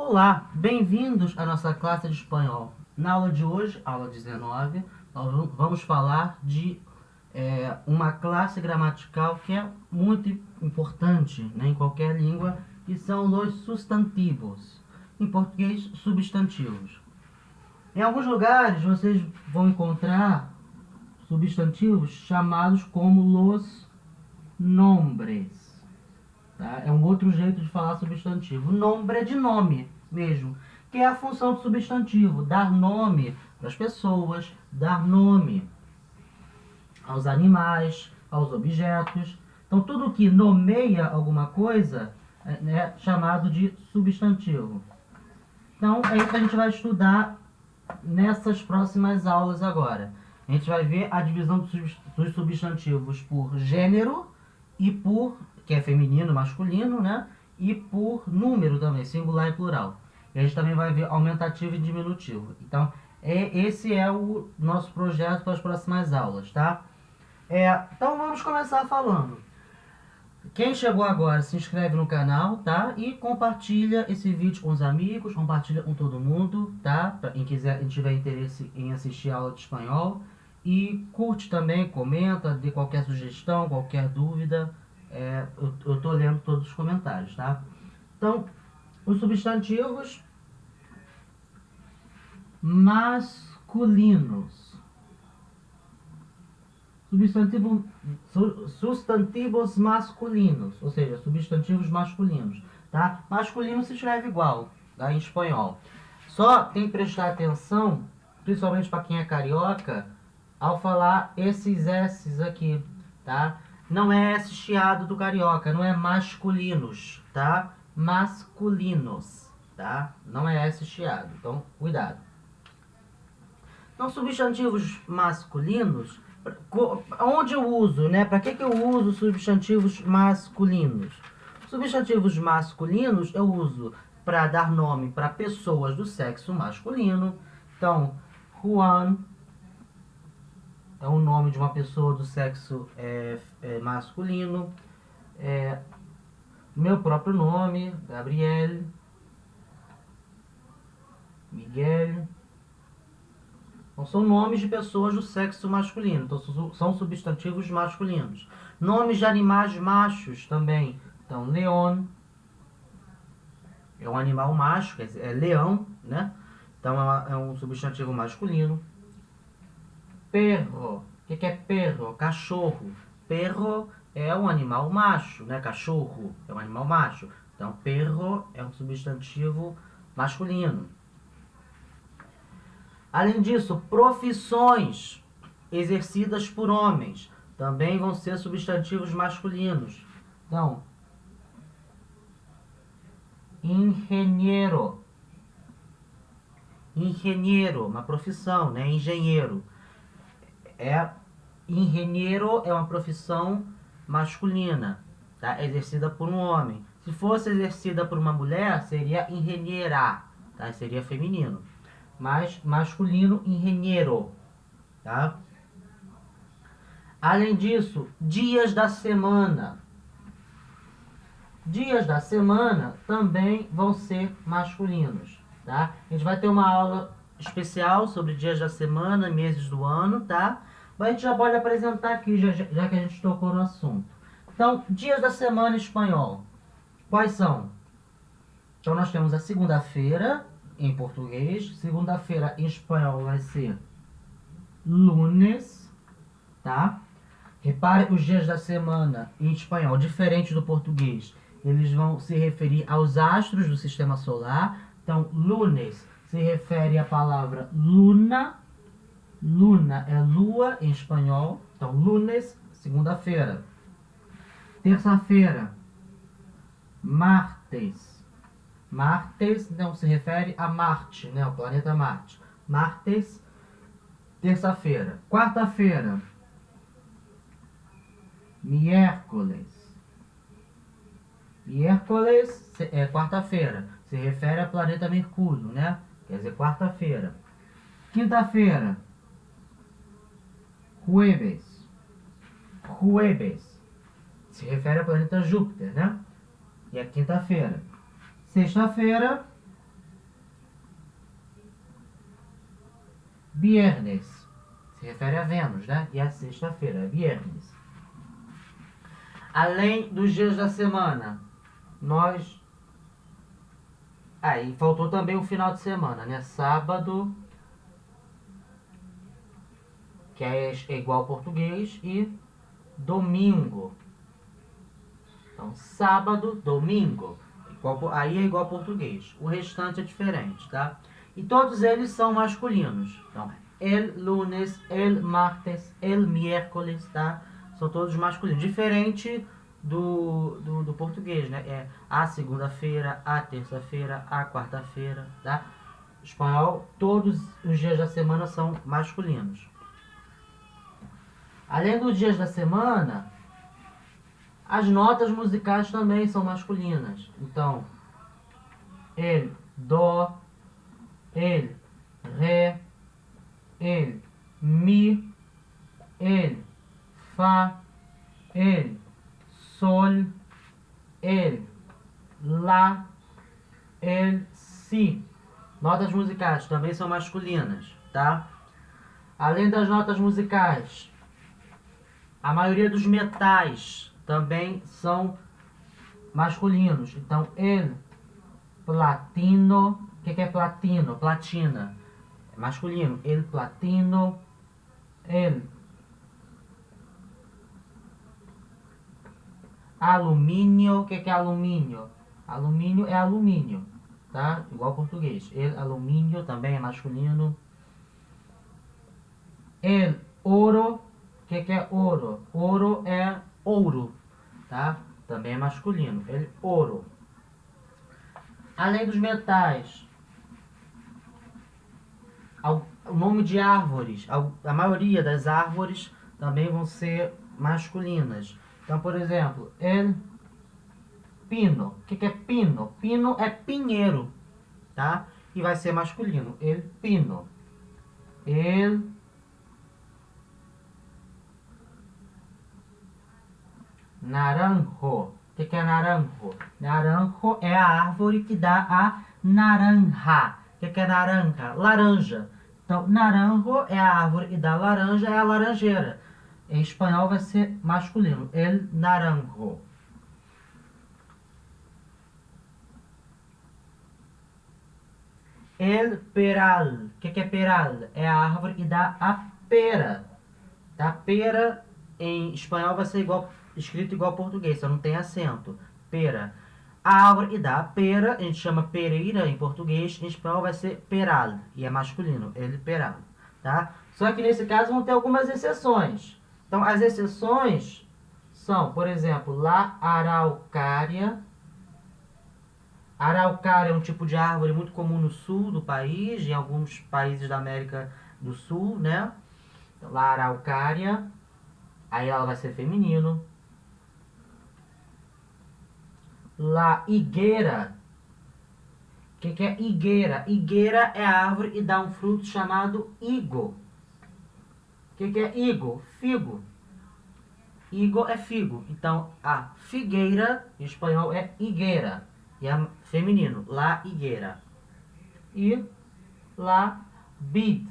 Olá, bem-vindos à nossa classe de espanhol. Na aula de hoje, aula 19, nós vamos falar de uma classe gramatical que é muito importante, né, em qualquer língua, que são os substantivos. Em português, substantivos. Em alguns lugares vocês vão encontrar substantivos chamados como los nombres. Tá? É um outro jeito de falar substantivo. Nombre é de nome mesmo, que é a função do substantivo, dar nome para as pessoas, dar nome aos animais, aos objetos. Então, tudo que nomeia alguma coisa é chamado de substantivo. Então, é isso que a gente vai estudar nessas próximas aulas agora. A gente vai ver a divisão dos substantivos por gênero e por, que é feminino, masculino, né? E por número também, singular e plural. E a gente também vai ver aumentativo e diminutivo. Então, esse é o nosso projeto para as próximas aulas, tá? Então, vamos começar falando. Quem chegou agora, se inscreve no canal, tá? E compartilha esse vídeo com os amigos, compartilha com todo mundo, tá? Pra quem quiser, tiver interesse em assistir a aula de espanhol. E curte também, comenta, dê qualquer sugestão, qualquer dúvida. Eu tô lendo todos os comentários, tá? Então, os substantivos masculinos. Substantivos masculinos, ou seja, substantivos masculinos, tá? Masculino se escreve igual, tá? Em espanhol. Só tem que prestar atenção, principalmente para quem é carioca, ao falar esses S's aqui, tá? Não é S chiado do carioca, não é masculinos, tá? Masculinos, tá? Não é S chiado, então cuidado. Então, substantivos masculinos, onde eu uso, né? Para que eu uso substantivos masculinos? Substantivos masculinos eu uso para dar nome para pessoas do sexo masculino. Então, Juan é o nome de uma pessoa do sexo masculino. Meu próprio nome, Gabriel, Miguel. Então, são nomes de pessoas do sexo masculino. Então, são substantivos masculinos. Nomes de animais machos também. Então, leão é um animal macho, quer dizer, é leão, né? Então, é um substantivo masculino. Perro. O que é perro? Cachorro. Perro é um animal macho, né? Cachorro é um animal macho. Então, perro é um substantivo masculino. Além disso, profissões exercidas por homens também vão ser substantivos masculinos. Então, engenheiro. Engenheiro, uma profissão, né? Engenheiro. Engenheiro é uma profissão masculina, tá? Exercida por um homem. Se fosse exercida por uma mulher, seria engenheira, tá? Seria feminino. Mas masculino, engenheiro, tá? Além disso, dias da semana. Dias da semana também vão ser masculinos, tá? A gente vai ter uma aula especial sobre dias da semana, meses do ano, tá? Mas a gente já pode apresentar aqui, já que a gente tocou no assunto. Então, dias da semana em espanhol. Quais são? Então, nós temos a segunda-feira, em português. Segunda-feira em espanhol vai ser lunes, tá? Repare os dias da semana em espanhol, diferente do português. Eles vão se referir aos astros do sistema solar. Então, lunes se refere à palavra luna. Luna é lua em espanhol. Então, lunes, segunda-feira. Terça-feira, martes. Martes não se refere a Marte, né? O planeta Marte. Martes, terça-feira. Quarta-feira, miércoles. Miércoles é quarta-feira. Se refere ao planeta Mercúrio, né? Quer dizer, quarta-feira. Quinta-feira, jueves. Jueves. Se refere ao planeta Júpiter, né? E é quinta-feira. Sexta-feira, viernes. Se refere a Vênus, né? E a sexta-feira, viernes. Além dos dias da semana, nós... Aí faltou também o final de semana, né? Sábado, que é igual ao português, e domingo. Então, sábado, domingo. Aí é igual ao português. O restante é diferente, tá? E todos eles são masculinos. Então, el lunes, el martes, el miércoles, tá? São todos masculinos. Diferente do português, né? É a segunda-feira, a terça-feira, a quarta-feira, tá? Espanhol, todos os dias da semana são masculinos. Além dos dias da semana, as notas musicais também são masculinas. Então, el dó, el ré, el mi, el fá, el sol, el lá, el si. Notas musicais também são masculinas, tá? Além das notas musicais, a maioria dos metais também são masculinos. Então, el platino, o que é platino? Platina. É masculino. El platino, el alumínio, o que é alumínio? Alumínio é alumínio, tá? Igual ao português. El alumínio também é masculino. El ouro, o que é ouro? Ouro é ouro, tá? Também é masculino. El ouro. Além dos metais, o nome de árvores, a maioria das árvores também vão ser masculinas. Então, por exemplo, el pino. O que é pino? Pino é pinheiro, tá? E vai ser masculino. El pino. El naranjo. O que é naranjo? Naranjo é a árvore que dá a naranja. O que é naranja? Laranja. Então, naranjo é a árvore que dá laranja, é a laranjeira. Em espanhol vai ser masculino. El naranjo. El peral. O que é peral? É a árvore que dá a pera. Tá? Pera em espanhol vai ser igual, escrito igual ao português, só não tem acento. Pera. A árvore que dá a pera, a gente chama pereira em português, em espanhol vai ser peral, e é masculino, el peral. Tá? Só que nesse caso vão ter algumas exceções. Então, as exceções são, por exemplo, la araucária. Araucária é um tipo de árvore muito comum no sul do país, em alguns países da América do Sul, né? Então, la araucária, aí ela vai ser feminino. La higuera. O que é higuera? Higuera é a árvore e dá um fruto chamado higo. O que é higo? Figo. Higo é figo. Então, a figueira, em espanhol, é higuera. E é feminino, la higuera. E la vid.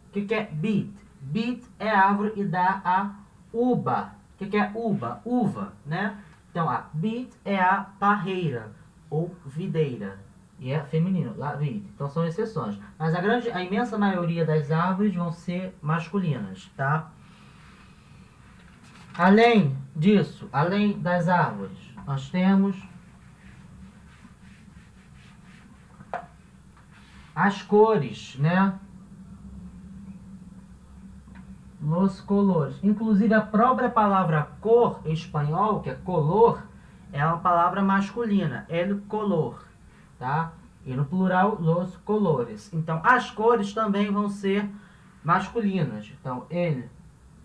O que é vid? Vid é a árvore e dá a uva. O que é uva? Uva, né? Então, a vid é a parreira ou videira. E é feminino, la vid. Então, são exceções. Mas a imensa maioria das árvores vão ser masculinas, tá? Além disso, além das árvores, nós temos as cores, né? Los colores. Inclusive, a própria palavra cor em espanhol, que é color, é uma palavra masculina. El color, tá? E no plural, los colores. Então, as cores também vão ser masculinas. Então, el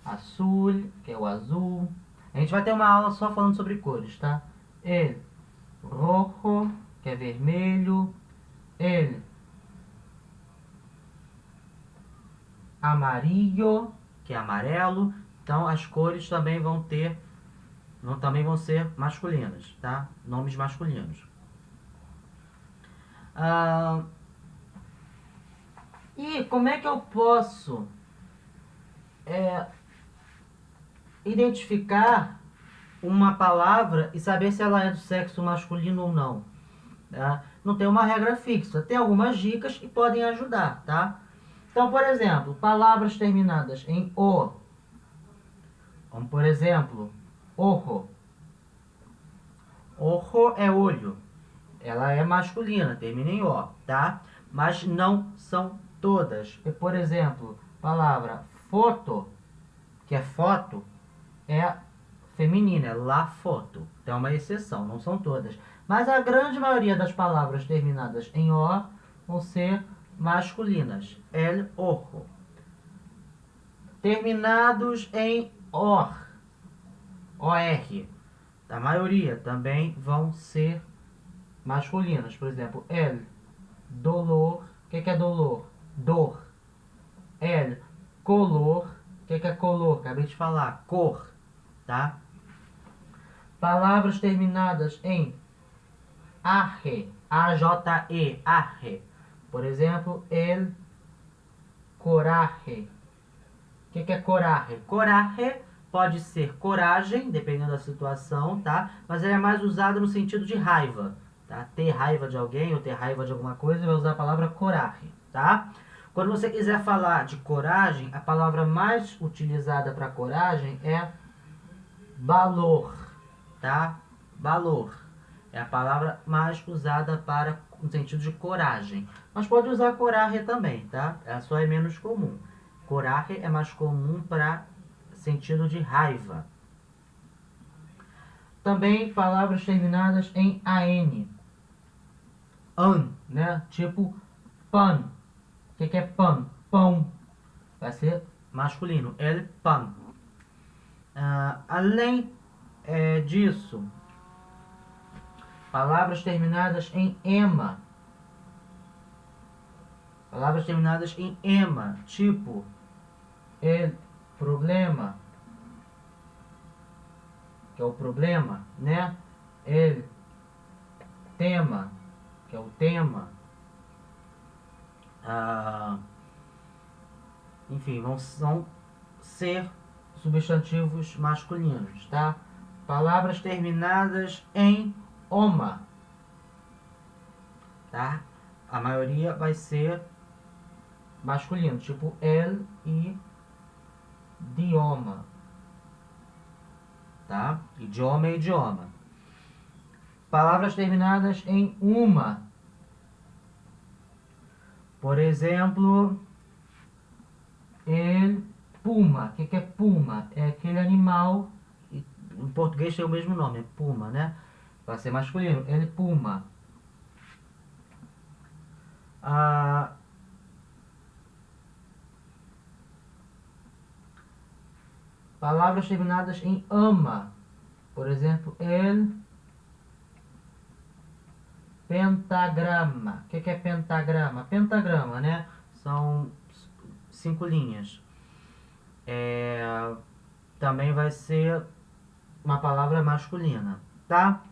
azul, que é o azul. A gente vai ter uma aula só falando sobre cores, tá? El rojo, que é vermelho. El amarillo, que é amarelo. Então, as cores também vão ser masculinas, tá? Nomes masculinos. E como é que eu posso identificar uma palavra e saber se ela é do sexo masculino ou não? Tá? Não tem uma regra fixa. Tem algumas dicas que podem ajudar, tá? Então, por exemplo, palavras terminadas em O, como por exemplo, ojo. Ojo é olho. Ela é masculina, termina em O, tá? Mas não são todas. E, por exemplo, palavra foto, que é foto, é feminina, é la foto. Então é uma exceção, não são todas. Mas a grande maioria das palavras terminadas em O vão ser masculinas. El ojo. Terminados em OR, OR, a maioria também vão ser masculinas. Por exemplo, el dolor. O que é dolor? Dor. El color. O que é color? Acabei de falar. Cor. Tá? Palavras terminadas em arre. A-J-E. Arre. Por exemplo, el coraje. O que é coraje? Coraje pode ser coragem, dependendo da situação, tá? Mas ele é mais usado no sentido de raiva, tá? Ter raiva de alguém ou ter raiva de alguma coisa, vai usar a palavra coraje, tá? Quando você quiser falar de coragem, a palavra mais utilizada para coragem é valor, tá? Valor é a palavra mais usada para no sentido de coragem. Mas pode usar coraje também, tá? Ela só é menos comum. Coraje é mais comum para sentido de raiva. Também palavras terminadas em an. An, né? Tipo pan. O que é pan? Pão. Vai ser masculino. El pan. Além disso, palavras terminadas em ema. Palavras terminadas em ema. Tipo el problema, que é o problema, né? El tema, que é o tema. Enfim, vão ser substantivos masculinos, tá? Palavras terminadas em oma, tá? A maioria vai ser masculino, tipo el e idioma, tá? Idioma é idioma. Palavras terminadas em uma, por exemplo, el puma. O que é puma? É aquele animal, em português tem o mesmo nome, é puma, né? Vai ser masculino, el puma. Palavras terminadas em ama, por exemplo, el pentagrama. O que é pentagrama? Pentagrama, né? São 5 linhas. Também vai ser uma palavra masculina, tá?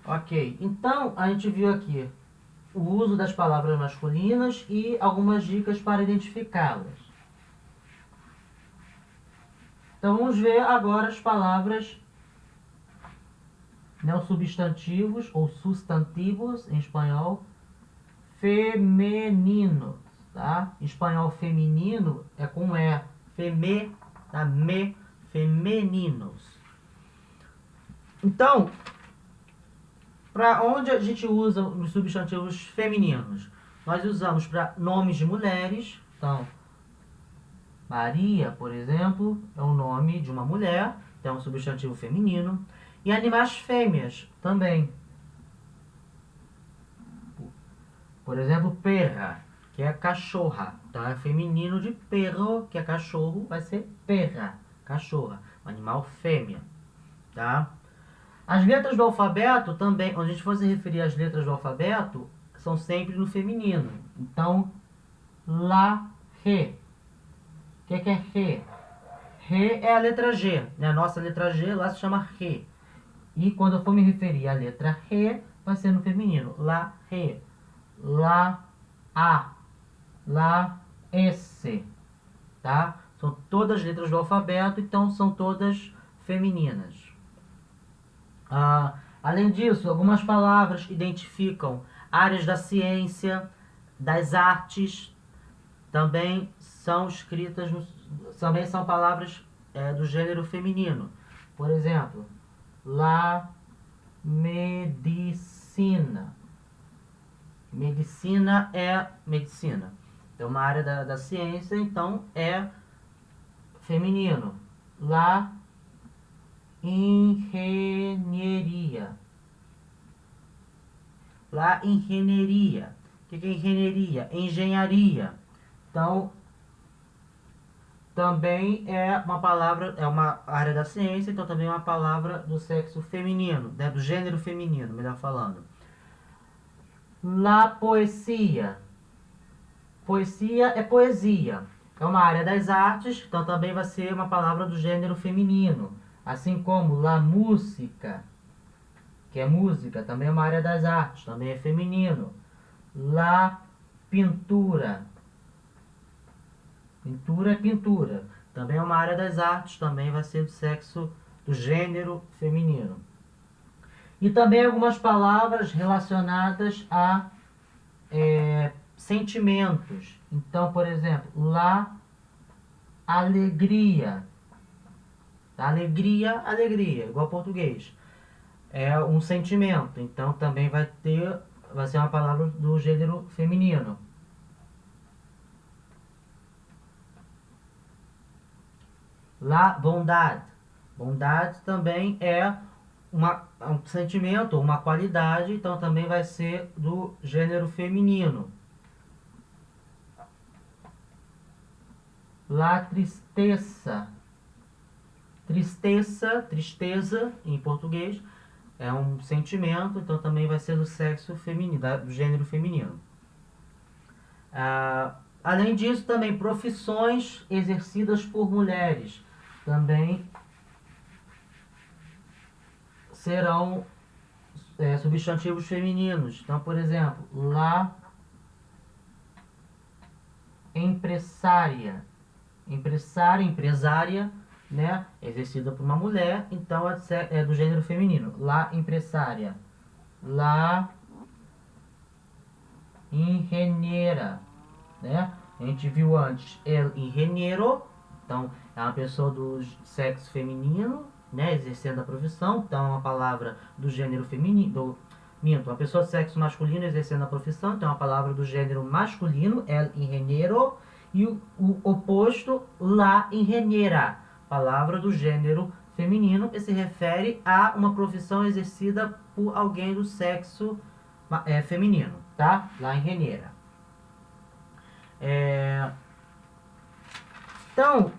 Ok, então a gente viu aqui o uso das palavras masculinas e algumas dicas para identificá-las. Então vamos ver agora as palavras neosubstantivos ou substantivos em espanhol femininos, tá? Em espanhol feminino é com E, feme, tá? Me, femininos. Então, para onde a gente usa os substantivos femininos? Nós usamos para nomes de mulheres. Então, Maria, por exemplo, é o nome de uma mulher, então é um substantivo feminino. E animais fêmeas também. Por exemplo, perra, que é cachorra. Então é feminino de perro, que é cachorro, vai ser perra, cachorra, um animal fêmea, tá? As letras do alfabeto também, quando a gente for se referir às letras do alfabeto, são sempre no feminino. Então, la, re. O que é re? Re é a letra G, né? A nossa letra G lá se chama re. E quando eu for me referir à letra re, vai ser no feminino. La, re. lá, a, lá, esse, tá? São todas letras do alfabeto, então são todas femininas. Além disso, algumas palavras identificam áreas da ciência, das artes, também são escritas, também são palavras do gênero feminino. Por exemplo, la medicina. Medicina é medicina. É uma área da ciência, então é feminino. La engenharia. La engenharia. O que é engenharia? Engenharia. Então, também é uma palavra, é uma área da ciência, então também é uma palavra do sexo feminino, né, do gênero feminino, melhor falando. La poesia. Poesia é poesia. É uma área das artes, então também vai ser uma palavra do gênero feminino. Assim como la música, que é música, também é uma área das artes, também é feminino. La pintura. Pintura é pintura. Também é uma área das artes, também vai ser do sexo, do gênero feminino. E também algumas palavras relacionadas a sentimentos. Então, por exemplo, la alegria. Alegria, alegria, igual português. É um sentimento, então também vai ser uma palavra do gênero feminino. La bondade. Bondade também é um sentimento, uma qualidade, então também vai ser do gênero feminino. La tristeza. Tristeza em português, é um sentimento, então também vai ser do sexo feminino, do gênero feminino. Além disso, também profissões exercidas por mulheres também serão substantivos femininos. Então, por exemplo, la empresária. Empresária, né? Exercida por uma mulher, então é do gênero feminino. La empresária. La engenheira, né? A gente viu antes el ingeniero, então é uma pessoa do sexo feminino, né? Exercendo a profissão, então é uma palavra do gênero feminino. Uma pessoa do sexo masculino exercendo a profissão, então é uma palavra do gênero masculino, el ingeniero. E o oposto, la ingeniera, palavra do gênero feminino, que se refere a uma profissão exercida por alguém do sexo feminino, tá? La ingeniera. Então,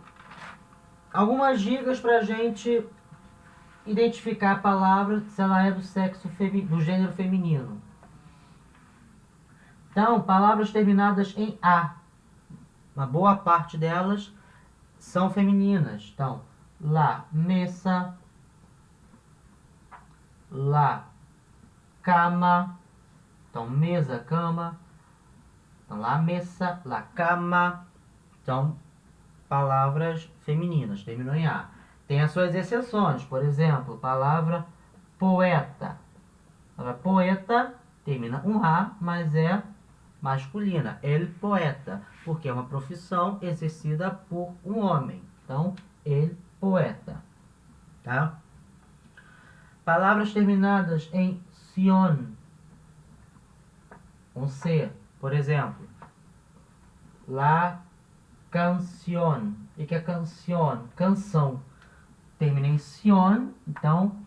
algumas dicas para a gente identificar a palavra se ela é do sexo do gênero feminino. Então, palavras terminadas em A. Uma boa parte delas são femininas. Então, la mesa, la cama. Então, mesa, cama. Então, la mesa, la cama. Então, palavras femininas, terminou em A. Tem as suas exceções. Por exemplo, palavra poeta. A palavra poeta termina um A, mas é masculina, el poeta, porque é uma profissão exercida por um homem. Então, el poeta, tá? Palavras terminadas em sion, com C, por exemplo, la canción. O que é canción? Canção. Termina em sion, então,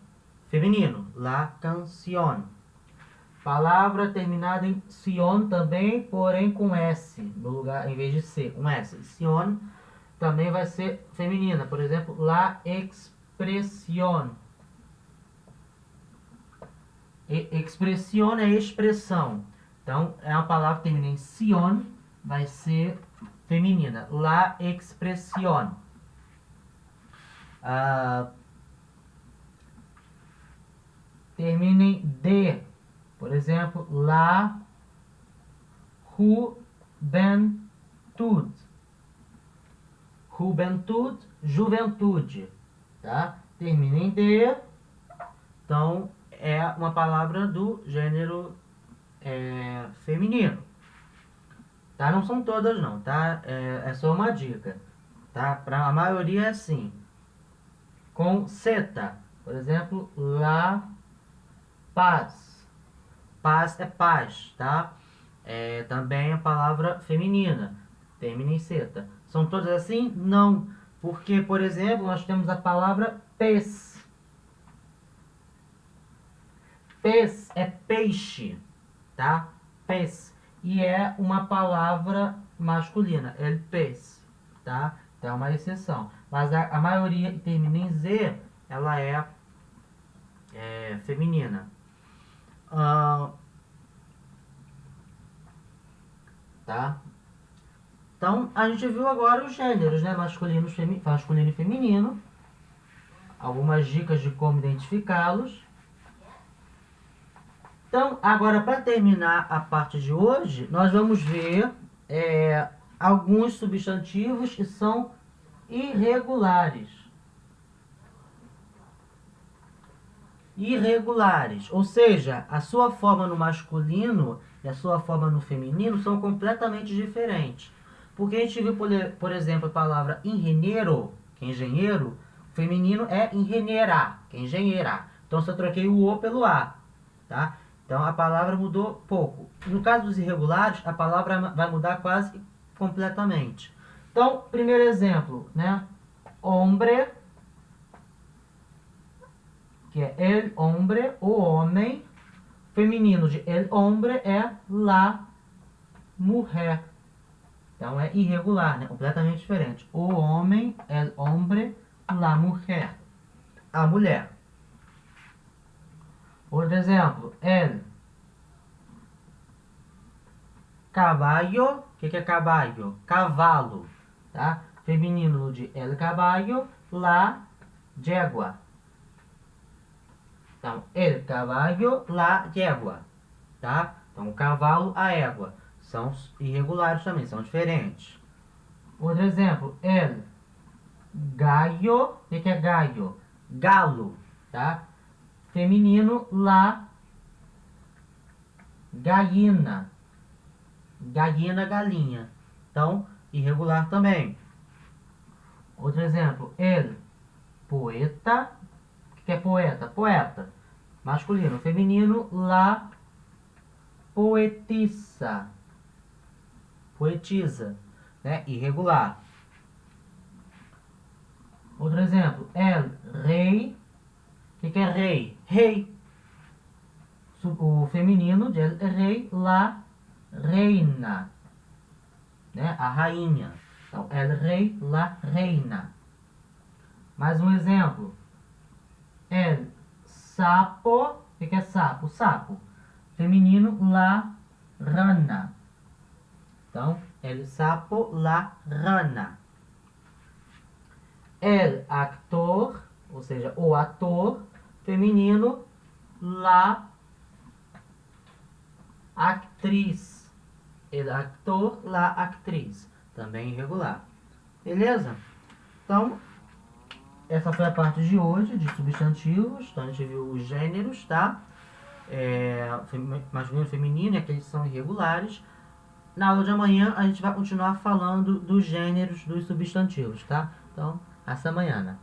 feminino, la canción. Palavra terminada em sion também, porém com S no lugar, em vez de C, um S. Sion também vai ser feminina. Por exemplo, la expresión. Expresión é expressão. Então, é uma palavra que termina em sion, vai ser feminina. La expresión. Termina em D. Por exemplo, la juventude. Juventude, juventude, tá? Termina em D, então é uma palavra do gênero feminino. Tá? Não são todas não, tá? É só uma dica, tá? Para a maioria é assim. Com seta, por exemplo, la paz. Paz é paz, tá? Também a palavra feminina, termina em seta. São todas assim? Não. Porque, por exemplo, nós temos a palavra pez. Pez é peixe, tá? Pez. E é uma palavra masculina, el pez, tá? Então é uma exceção. Mas a maioria que termina em Z, ela é feminina. Tá? Então, a gente viu agora os gêneros, né? Masculino e feminino. Algumas dicas de como identificá-los. Então, agora, para terminar a parte de hoje, nós vamos ver alguns substantivos que são irregulares. Irregulares, ou seja, a sua forma no masculino e a sua forma no feminino são completamente diferentes. Porque a gente viu, por exemplo, a palavra engenheiro, que é engenheiro, o feminino é engenheira, que é engenheira. Então, se eu troquei o O pelo A, tá? Então, a palavra mudou pouco. No caso dos irregulares, a palavra vai mudar quase completamente. Então, primeiro exemplo, né? Hombre, que é el hombre, o homem. Feminino de el hombre é la mujer. Então é irregular, né? Completamente diferente. O homem, el hombre, la mujer. A mulher. Outro exemplo, el caballo. O que é caballo? Cavalo. Tá? Feminino de el caballo, la yegua. Então, el caballo, la yegua. Tá? Então, o cavalo, a égua. São irregulares também, são diferentes. Outro exemplo, el gallo. O que é gallo? Galo. Tá? Feminino, la gallina. Gallina, galinha. Então, irregular também. Outro exemplo, el poeta. O que é poeta? Poeta. Masculino. Feminino, la poetisa. Poetisa. Né? Irregular. Outro exemplo, el rei. O que é rei? Rei. O feminino de el rei, la reina. Né? A rainha. Então, el rei, la reina. Mais um exemplo. El sapo. O que é sapo? Sapo. Feminino, la rana. Então, el sapo, la rana. El actor, ou seja, o ator. Feminino, la actriz. El actor, la actriz. Também irregular. Beleza? Então, essa foi a parte de hoje de substantivos. Então, a gente viu os gêneros, tá? Masculino e feminino, e aqueles que são irregulares. Na aula de amanhã, a gente vai continuar falando dos gêneros dos substantivos, tá? Então, hasta amanhã.